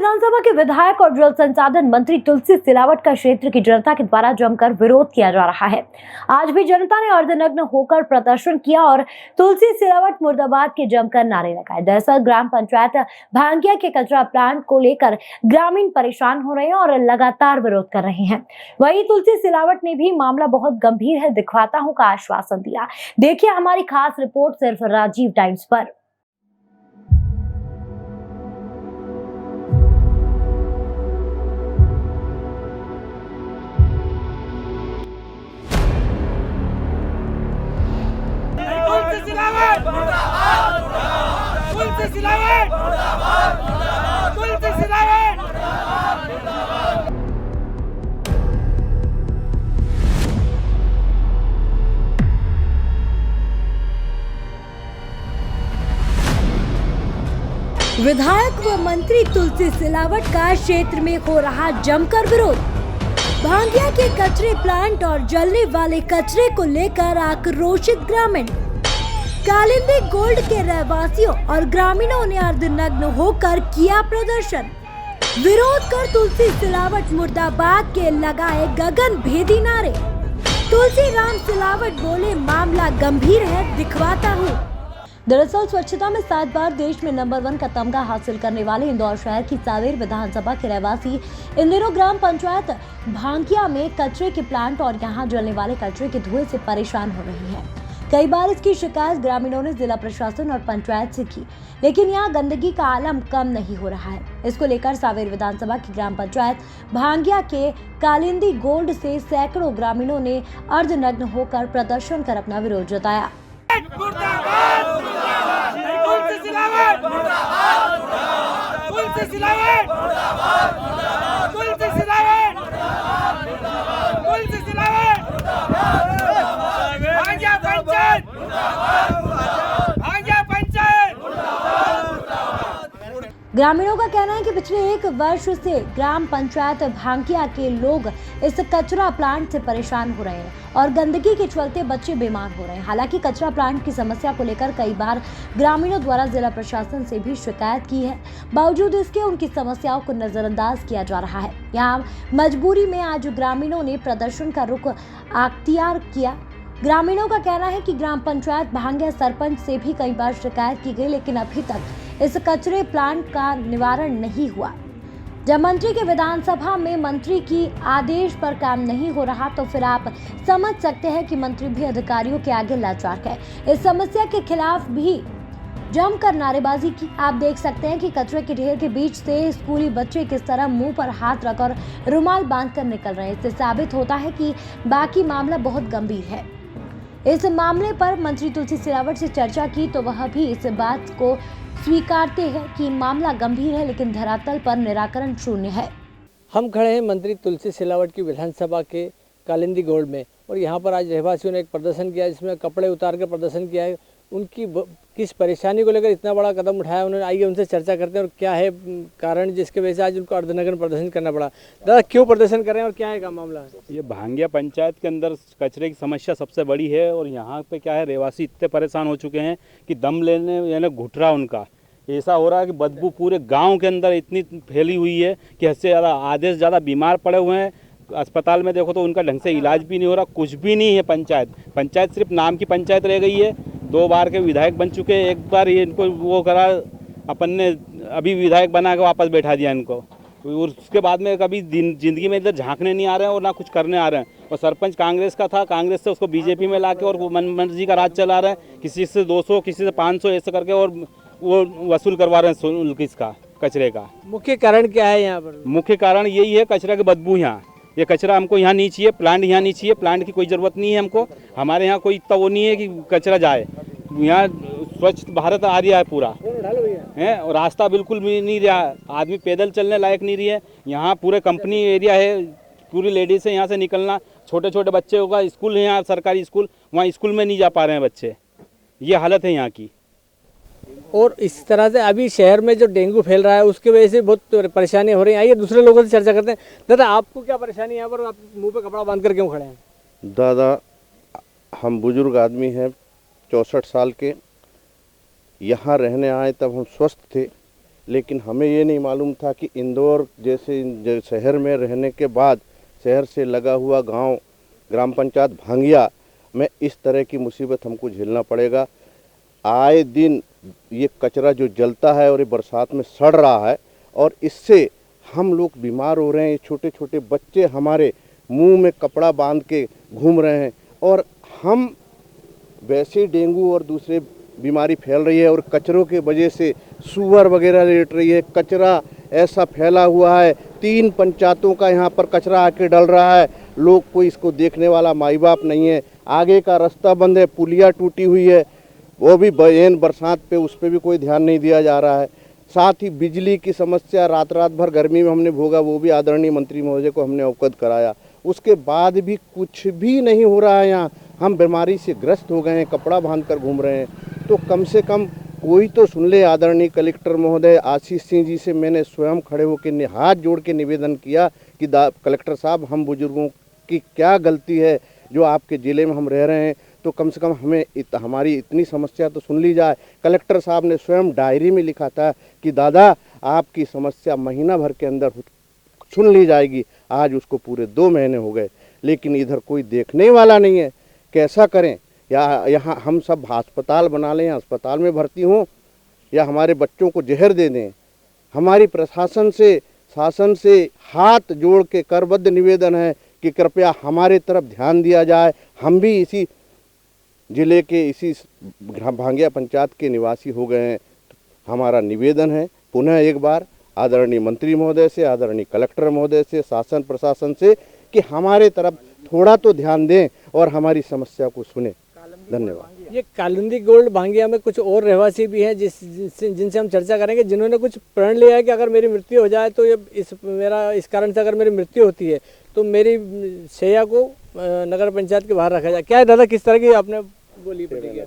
विधानसभा के विधायक और जल संसाधन मंत्री तुलसी सिलावट का क्षेत्र की जनता के द्वारा जमकर विरोध किया जा रहा है। आज भी जनता ने अर्धनग्न होकर प्रदर्शन किया और तुलसी सिलावट मुर्दाबाद के जमकर नारे लगाए। दरअसल ग्राम पंचायत भांगिया के कचरा प्लांट को लेकर ग्रामीण परेशान हो रहे हैं और लगातार विरोध कर रहे हैं। वहीं तुलसी सिलावट ने भी मामला बहुत गंभीर है दिखवाता हूं का आश्वासन दिया। देखिए हमारी खास रिपोर्ट सिर्फ राजीव टाइम्स पर। विधायक व मंत्री तुलसी सिलावट का क्षेत्र में हो रहा जमकर विरोध। भांगिया के कचरे प्लांट और जलने वाले कचरे को लेकर आक्रोशित ग्रामीण। कालिंदी गोल्ड के रहवासियों और ग्रामीणों ने अर्धनग्न होकर किया प्रदर्शन। विरोध कर तुलसी सिलावट मुर्दाबाद के लगाए गगन भेदी नारे। तुलसी राम सिलावट बोले मामला गंभीर है दिखवाता हूँ। दरअसल स्वच्छता में 7 बार देश में नंबर 1 का तमगा हासिल करने वाले इंदौर शहर की सांवेर विधानसभा के रहवासी इन दिनों ग्राम पंचायत भांगिया में कचरे के प्लांट और यहां जलने वाले कचरे के धुएं से परेशान हो रहे हैं। कई बार इसकी शिकायत ग्रामीणों ने जिला प्रशासन और पंचायत से की, लेकिन यहाँ गंदगी का आलम कम नहीं हो रहा है। इसको लेकर सांवेर विधानसभा की ग्राम पंचायत भांगिया के कालिंदी गोल्ड से सैकड़ों ग्रामीणों ने अर्धनग्न होकर प्रदर्शन कर अपना विरोध जताया। ग्रामीणों का कहना है कि पिछले 1 वर्ष से ग्राम पंचायत भांगिया के लोग इस कचरा प्लांट से परेशान हो रहे हैं और गंदगी के चलते बच्चे बीमार हो रहे हैं। हालांकि कचरा प्लांट की समस्या को लेकर कई बार ग्रामीणों द्वारा जिला प्रशासन से भी शिकायत की है, बावजूद इसके उनकी समस्याओं को नजरअंदाज किया जा रहा है। यहाँ मजबूरी में आज ग्रामीणों ने प्रदर्शन का रुख अख्तियार किया। ग्रामीणों का कहना है कि ग्राम पंचायत भांगिया सरपंच से भी कई बार शिकायत की गई, लेकिन अभी तक इस कचरे प्लांट का निवारण नहीं हुआ। जब मंत्री के विधानसभा में मंत्री की आदेश पर काम नहीं हो रहा तो फिर आप समझ सकते हैं कि मंत्री भी अधिकारियों के आगे लाचार है। इस समस्या के खिलाफ भी जमकर नारेबाजी की। आप देख सकते हैं कि कचरे के ढेर के बीच से स्कूली बच्चे किस तरह मुंह पर हाथ रखकर रुमाल बांधकर निकल रहे हैं। इससे साबित होता है कि बाकी मामला बहुत गंभीर है। इस मामले पर मंत्री तुलसी सिलावट से चर्चा की तो वह भी इस बात को स्वीकारते हैं कि मामला गंभीर है, लेकिन धरातल पर निराकरण शून्य है। हम खड़े हैं मंत्री तुलसी सिलावट की विधानसभा के कालिंदी गोल्ड में और यहाँ पर आज रहवासियों ने एक प्रदर्शन किया जिसमें कपड़े उतार कर प्रदर्शन किया है। उनकी किस परेशानी को लेकर इतना बड़ा कदम उठाया उन्होंने, आइए उनसे चर्चा करते हैं और क्या है कारण जिसके वजह से आज उनको अर्धनग्न प्रदर्शन करना पड़ा। दादा क्यों प्रदर्शन कर रहे हैं और क्या है का मामला? ये भांगिया पंचायत के अंदर कचरे की समस्या सबसे बड़ी है और यहाँ पे क्या है, रहवासी इतने परेशान हो चुके हैं कि दम लेने यानी घुटरा उनका ऐसा हो रहा है कि बदबू पूरे गांव के अंदर इतनी फैली हुई है कि हद से ज़्यादा आधे से ज़्यादा बीमार पड़े हुए हैं। अस्पताल में देखो तो उनका ढंग से इलाज भी नहीं हो रहा, कुछ भी नहीं है। पंचायत सिर्फ नाम की पंचायत रह गई है। 2 बार के विधायक बन चुके हैं, 1 बार ये इनको वो करा अपन ने अभी विधायक बना के वापस बैठा दिया इनको। और उसके बाद में कभी ज़िंदगी में इधर झांकने नहीं आ रहे हैं और ना कुछ करने आ रहे हैं। और सरपंच कांग्रेस का था, कांग्रेस से उसको बीजेपी में लाके और मन मर्जी का राज चला रहे हैं। किसी से 200 किसी से 500 ऐसे करके और वो वसूल करवा रहे हैं किसका कचरे का। मुख्य कारण क्या है यहाँ पर? मुख्य कारण यही है कचरा की बदबू। यहाँ ये कचरा हमको यहाँ नहीं चाहिए, प्लांट यहाँ नहीं चाहिए। प्लांट की कोई ज़रूरत नहीं है हमको। हमारे यहाँ कोई इतना वो नहीं है कि कचरा जाए। यहाँ स्वच्छ भारत आ रहा है पूरा है और रास्ता बिल्कुल भी नहीं रहा, आदमी पैदल चलने लायक नहीं रही है। यहाँ पूरे कंपनी एरिया है, पूरी लेडीज़ है यहाँ से निकलना। छोटे छोटे बच्चे होगा, स्कूल है यहाँ सरकारी स्कूल, वहाँ स्कूल में नहीं जा पा रहे हैं बच्चे। ये हालत है यहाँ की। और इस तरह से अभी शहर में जो डेंगू फैल रहा है उसकी वजह से बहुत परेशानी हो रही है। आइए दूसरे लोगों से चर्चा करते हैं। दादा आपको क्या परेशानी है यहाँ पर? आप मुंह पे कपड़ा बांध कर क्यों खड़े हैं? दादा हम बुजुर्ग आदमी हैं, 64 साल के। यहाँ रहने आए तब हम स्वस्थ थे, लेकिन हमें ये नहीं मालूम था कि इंदौर जैसे शहर में रहने के बाद शहर से लगा हुआ गांव ग्राम पंचायत भांगिया में इस तरह की मुसीबत हमको झेलना पड़ेगा। आए दिन ये कचरा जो जलता है और ये बरसात में सड़ रहा है और इससे हम लोग बीमार हो रहे हैं। छोटे छोटे बच्चे हमारे मुंह में कपड़ा बांध के घूम रहे हैं और हम वैसे डेंगू और दूसरे बीमारी फैल रही है और कचरों के वजह से सूअर वगैरह लेट रही है। कचरा ऐसा फैला हुआ है, 3 पंचायतों का यहाँ पर कचरा आके डल रहा है। लोग कोई इसको देखने वाला माई बाप नहीं है। आगे का रास्ता बंद है, पुलिया टूटी हुई है, वो भी बरसात पे उस पर भी कोई ध्यान नहीं दिया जा रहा है। साथ ही बिजली की समस्या रात भर गर्मी में हमने भोगा, वो भी आदरणीय मंत्री महोदय को हमने अवगत कराया। उसके बाद भी कुछ भी नहीं हो रहा है। यहाँ हम बीमारी से ग्रस्त हो गए हैं, कपड़ा बांध कर घूम रहे हैं। तो कम से कम कोई तो सुन ले। आदरणीय कलेक्टर महोदय आशीष सिंह जी से मैंने स्वयं खड़े होकर हाथ जोड़ के निवेदन किया कि कलेक्टर साहब, हम बुजुर्गों की क्या गलती है जो आपके ज़िले में हम रह रहे हैं, तो कम से कम हमें हमारी इतनी समस्या तो सुन ली जाए। कलेक्टर साहब ने स्वयं डायरी में लिखा था कि दादा आपकी समस्या महीना भर के अंदर सुन ली जाएगी। आज उसको पूरे 2 महीने हो गए, लेकिन इधर कोई देखने वाला नहीं है। कैसा करें? या यहाँ हम सब अस्पताल बना लें, अस्पताल में भर्ती हों, या हमारे बच्चों को जहर दे दें। हमारी प्रशासन से शासन से हाथ जोड़ के करबद्ध निवेदन है कि कृपया हमारे तरफ ध्यान दिया जाए। हम भी इसी जिले के इसी भांगिया पंचायत के निवासी हो गए हैं। हमारा निवेदन है पुनः एक बार आदरणीय मंत्री महोदय से, आदरणीय कलेक्टर महोदय से, शासन प्रशासन से कि हमारे तरफ थोड़ा तो ध्यान दें और हमारी समस्या को सुने। धन्यवाद। ये कालिंदी गोल्ड भांगिया में कुछ और रहवासी भी हैं जिनसे हम चर्चा करेंगे, जिन्होंने कुछ प्रण लिया है कि अगर मेरी मृत्यु हो जाए तो ये इस कारण से अगर मेरी मृत्यु होती है तो मेरी शैया को नगर पंचायत के बाहर रखा जाए। क्या है दादा, किस तरह की आपने बोली प्रतिक्रिया?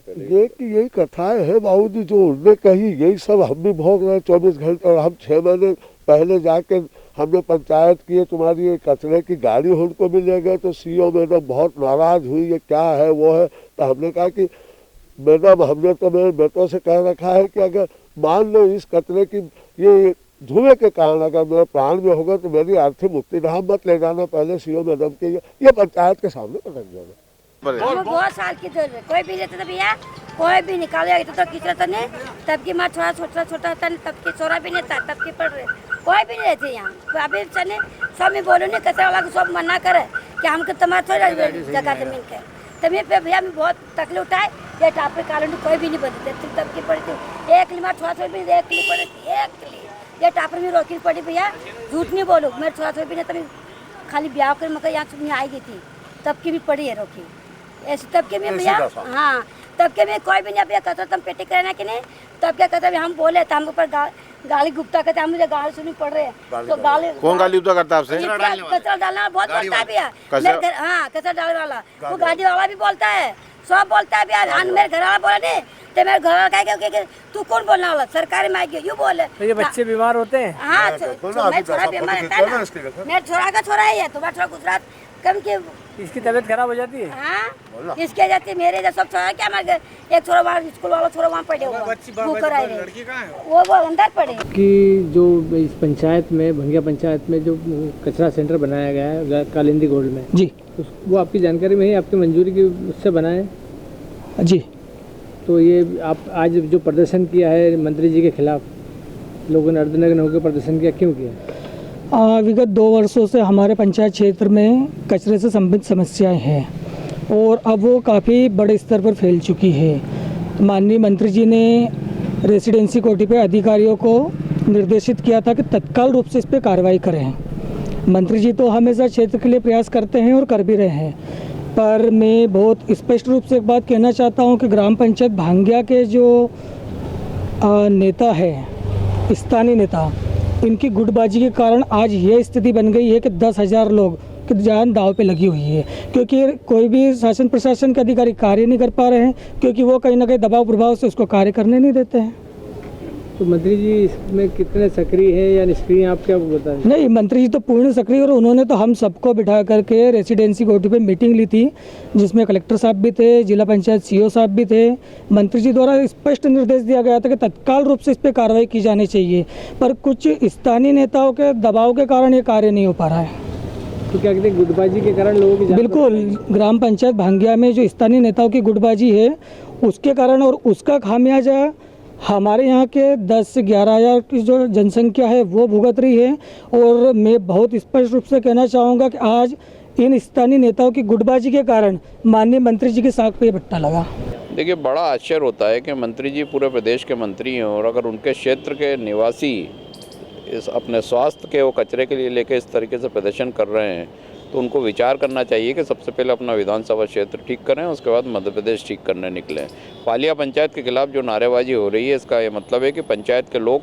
यही कथाएं है बाबूजी जो उन्होंने कही, यही सब हम भी भोग रहे हैं 24 घंटे। और हम 6 महीने पहले जाके हमने पंचायत की तुम्हारी ये कचरे की गाड़ी उनको मिलेगा, तो सीओ मैडम बहुत नाराज हुई, ये क्या है वो है। तो हमने कहा कि मैडम हमने तो मेरे बेटों से कह रखा है कि अगर मान लो इस कचरे की ये धुएं के कारण अगर मेरा प्राण में होगा तो मेरी आर्थिक मुक्ति ना मत ले जाना पहले सीओ मैडम के, ये पंचायत के सामने पटक जाना। हम बहुत साल की तो कोई भी लेते भैया, कोई भी निकाले तो किसी तो नहीं, तब की माँ थोड़ा छोटा छोटा होता नहीं, तब की छोरा भी नहीं था, तब की पढ़ रहे, कोई भी नहीं रहते यहाँ। अभी चने सब में बोलो नहीं, कचरा वाला को सब मना करे कि हमको तुम्हारा थोड़ा जगह जमीन के तभी पे भैया मैं बहुत तकलीफ उठाए। ये टापे कारण कोई भी नहीं बदलते, तब की पड़ी थी एक लिमा थोड़ा थोड़ी भी एक ली पड़ी थी, एक ली ये टापर में रोकी पड़ी भैया। झूठ नहीं बोलो, मैं थोड़ा थोड़ी भी नहीं, तभी खाली ब्याह कर मगर यहाँ सुनने आई गई थी, तब की भी पड़ी है रोकी ऐसे। तब के में भैया हाँ, तब के में कोई भी नहीं भैया कहता तुम पेटी करना कि नहीं, तब क्या कहता हम बोले तो हम ऊपर गाली गुप्ता कहते हैं, मुझे गाली सुननी पड़ रही है। तो गाली कौन गाली गुप्ता करता है आपसे? कचरा डालना बहुत बोलता है भैया। हाँ कचरा डालने वाला वो गाड़ी वाला भी बोलता है, सब बोलता है भैया। मेरे घर वाला बोला नहीं तो मेरे घर वाला कहेगा तू कौन बोलने वाला, सरकारी माइक यूँ बोले। तो ये बच्चे बीमार होते हैं? हाँ मेरा छोरा बीमार रहता है ना, मेरे छोरा का छोरा ही है, तुम्हारा छोरा गुजरात कम की इसकी तबीयत खराब हो जाती है। हाँ इसके जाती है, मेरे सब छोरा क्या हमारे एक छोरा वहाँ स्कूल वाला छोरा वहाँ पढ़े हुआ वो अंदर पढ़े। कि जो इस पंचायत में भंगिया पंचायत में जो कचरा सेंटर बनाया गया है कालिंदी गोल्ड में जी, वो आपकी जानकारी में ही आपकी मंजूरी की उससे बना है जी? तो ये आप आज जो प्रदर्शन किया है मंत्री जी के खिलाफ, लोगों ने अर्धनग्न होकर प्रदर्शन किया, क्यों किया? विगत 2 वर्षों से हमारे पंचायत क्षेत्र में कचरे से संबंधित समस्याएं हैं और अब वो काफ़ी बड़े स्तर पर फैल चुकी है। तो माननीय मंत्री जी ने रेसिडेंसी कोठी पे अधिकारियों को निर्देशित किया था कि तत्काल रूप से इस पर कार्रवाई करें। मंत्री जी तो हमेशा क्षेत्र के लिए प्रयास करते हैं और कर भी रहे हैं, पर मैं बहुत स्पष्ट रूप से एक बात कहना चाहता हूँ कि ग्राम पंचायत भांगिया के जो नेता है, स्थानीय नेता, इनकी गुटबाजी के कारण आज ये स्थिति बन गई है कि 10,000 लोग की जान दाव पे लगी हुई है, क्योंकि कोई भी शासन प्रशासन के अधिकारी कार्य नहीं कर पा रहे हैं, क्योंकि वो कहीं ना कहीं दबाव प्रभाव से उसको कार्य करने नहीं देते हैं। तो मंत्री जी इसमें कितने सक्रिय हैं या निष्क्रिय हैं, आप क्या बताएं? नहीं, मंत्री जी तो पूर्ण सक्रिय, और उन्होंने तो हम सबको बिठा करके रेसिडेंसी कोर्ट पे मीटिंग ली थी, जिसमें कलेक्टर साहब भी थे, जिला पंचायत सीओ साहब भी थे। मंत्री जी द्वारा स्पष्ट निर्देश दिया गया था कि तत्काल रूप से इस पर कार्रवाई की जानी चाहिए, पर कुछ स्थानीय नेताओं के दबाव के कारण ये कार्य नहीं हो पा रहा है। तो क्या कहते हैं, गुटबाजी के कारण लोगों की जान बिल्कुल, ग्राम पंचायत भांगिया में जो स्थानीय नेताओं की गुटबाजी है उसके कारण, और उसका खामियाजा हमारे यहाँ के 10 से 11 हज़ार की जो जनसंख्या है वो भुगत रही है। और मैं बहुत स्पष्ट रूप से कहना चाहूँगा कि आज इन स्थानीय नेताओं की गुटबाजी के कारण माननीय मंत्री जी की साख पे बट्टा लगा। देखिए, बड़ा आश्चर्य होता है कि मंत्री जी पूरे प्रदेश के मंत्री हैं, और अगर उनके क्षेत्र के निवासी इस अपने स्वास्थ्य के वो कचरे के लिए लेके इस तरीके से प्रदर्शन कर रहे हैं, तो उनको विचार करना चाहिए कि सबसे पहले अपना विधानसभा क्षेत्र ठीक करें, उसके बाद मध्य प्रदेश ठीक करने निकलें। पालिया पंचायत के खिलाफ जो नारेबाजी हो रही है, इसका ये मतलब है कि पंचायत के लोग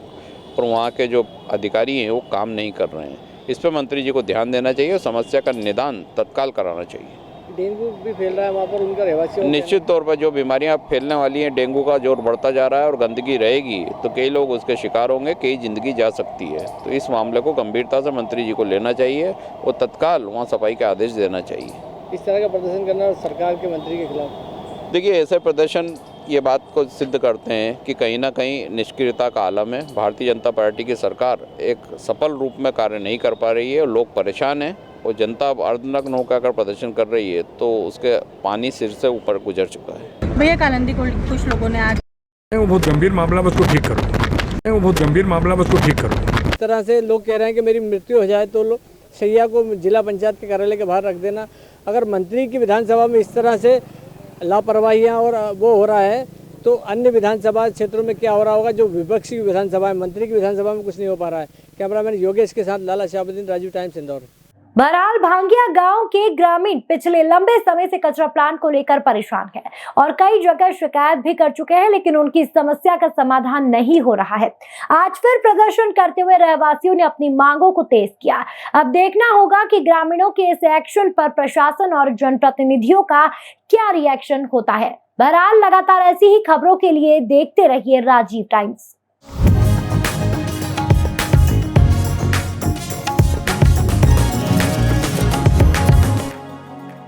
और वहाँ के जो अधिकारी हैं वो काम नहीं कर रहे हैं। इस पर मंत्री जी को ध्यान देना चाहिए और समस्या का निदान तत्काल कराना चाहिए। डेंगू भी फैल रहा है वहाँ पर, उनका रहवासी निश्चित तौर पर जो बीमारियां फैलने वाली हैं, डेंगू का जोर बढ़ता जा रहा है और गंदगी रहेगी तो कई लोग उसके शिकार होंगे, कई जिंदगी जा सकती है। तो इस मामले को गंभीरता से मंत्री जी को लेना चाहिए और तत्काल वहाँ सफाई के आदेश देना चाहिए। इस तरह का प्रदर्शन करना सरकार के मंत्री के खिलाफ, देखिए, ऐसे प्रदर्शन ये बात को सिद्ध करते हैं कि कहीं ना कहीं निष्क्रियता का आलम है। भारतीय जनता पार्टी की सरकार एक सफल रूप में कार्य नहीं कर पा रही है और लोग परेशान हैं, और जनता अर्धनग्न होकर प्रदर्शन कर रही है तो उसके पानी सिर से ऊपर गुजर चुका है। भैया, कालिंदी को कुछ लोगों ने आज वो बहुत गंभीर मामला, बस को ठीक करो, वो बहुत गंभीर मामला, बस को ठीक करो। इस तरह से लोग कह रहे हैं कि मेरी मृत्यु हो जाए तो लोग शैया को जिला पंचायत के कार्यालय के बाहर रख देना। अगर मंत्री की विधानसभा में इस तरह से लापरवाहियाँ और वो हो रहा है तो अन्य विधानसभा क्षेत्रों में क्या हो रहा होगा, जो विपक्षी विधानसभा है, मंत्री की विधानसभा में कुछ नहीं हो पा रहा है। कैमरामैन योगेश के साथ लाला शाहबुद्दीन, राजीव टाइम्स, इंदौर। बहरहाल भांगिया गांव के ग्रामीण पिछले लंबे समय से कचरा प्लांट को लेकर परेशान हैं और कई जगह शिकायत भी कर चुके हैं, लेकिन उनकी समस्या का समाधान नहीं हो रहा है। आज फिर प्रदर्शन करते हुए रहवासियों ने अपनी मांगों को तेज किया। अब देखना होगा कि ग्रामीणों के इस एक्शन पर प्रशासन और जनप्रतिनिधियों का क्या रिएक्शन होता है। बहरहाल लगातार ऐसी ही खबरों के लिए देखते रहिए राजीव टाइम्स।